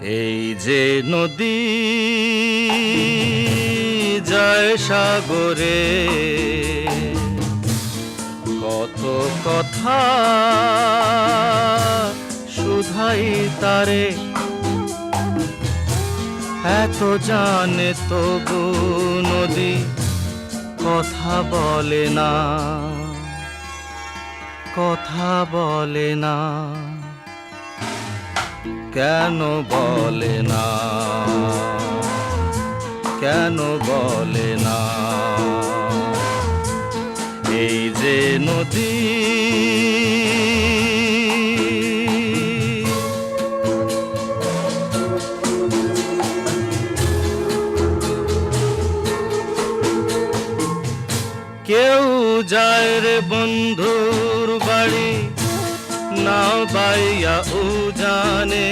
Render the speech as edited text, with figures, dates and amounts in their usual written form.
এই যে নদী যায় সাগরে, কত কথা শুধাই তারে, এত জানে তবু নদী কথা বলে না, কথা বলে না। কেন বলে না, কেন বলে না? এই যে নদী কেউ যায় রে বন্ধুর বাড়ি, নাও বাইয়া ও জানে